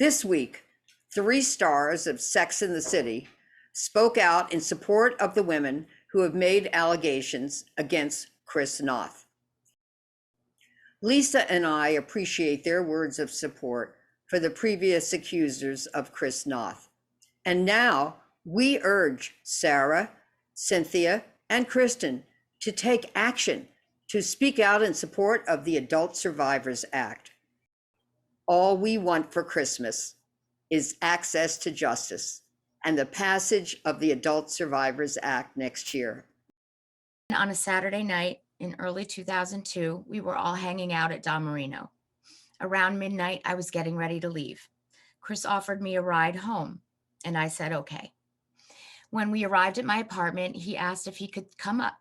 This week, 3 stars of Sex and the City spoke out in support of the women who have made allegations against Chris Noth. Lisa and I appreciate their words of support for the previous accusers of Chris Noth. And now we urge Sarah, Cynthia, and Kristen to take action to speak out in support of the Adult Survivors Act. All we want for Christmas is access to justice and the passage of the Adult Survivors Act next year. On a Saturday night in early 2002, we were all hanging out at Don Marino. Around midnight, I was getting ready to leave. Chris offered me a ride home, and I said, okay. When we arrived at my apartment, he asked if he could come up.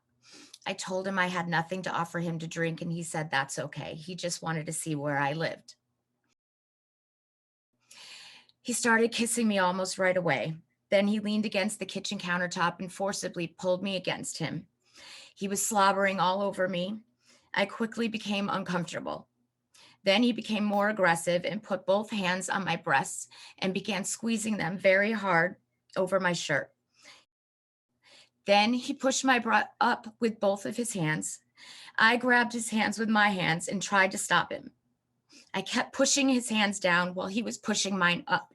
I told him I had nothing to offer him to drink, and he said that's okay. He just wanted to see where I lived. He started kissing me almost right away. Then he leaned against the kitchen countertop and forcibly pulled me against him. He was slobbering all over me. I quickly became uncomfortable. Then he became more aggressive and put both hands on my breasts and began squeezing them very hard over my shirt. Then he pushed my butt up with both of his hands. I grabbed his hands with my hands and tried to stop him. I kept pushing his hands down while he was pushing mine up.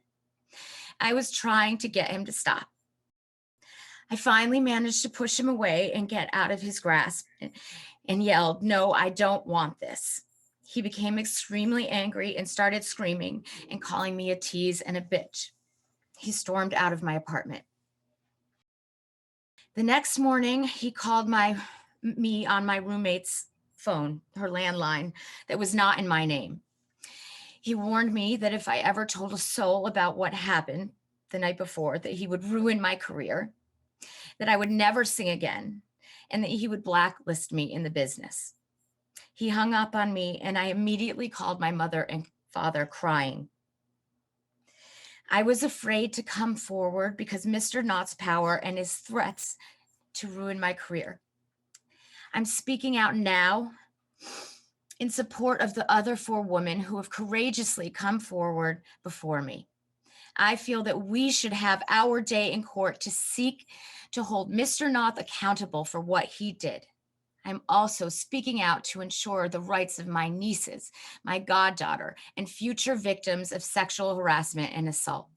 I was trying to get him to stop. I finally managed to push him away and get out of his grasp and yelled, "No, I don't want this." He became extremely angry and started screaming and calling me a tease and a bitch. He stormed out of my apartment. The next morning, he called me on my roommate's phone, her landline, that was not in my name. He warned me that if I ever told a soul about what happened the night before, that he would ruin my career, that I would never sing again, and that he would blacklist me in the business. He hung up on me, and I immediately called my mother and father crying. I was afraid to come forward because Mr. Noth's power and his threats to ruin my career. I'm speaking out now in support of the other 4 women who have courageously come forward before me. I feel that we should have our day in court to seek to hold Mr. Noth accountable for what he did. I'm also speaking out to ensure the rights of my nieces, my goddaughter, and future victims of sexual harassment and assault.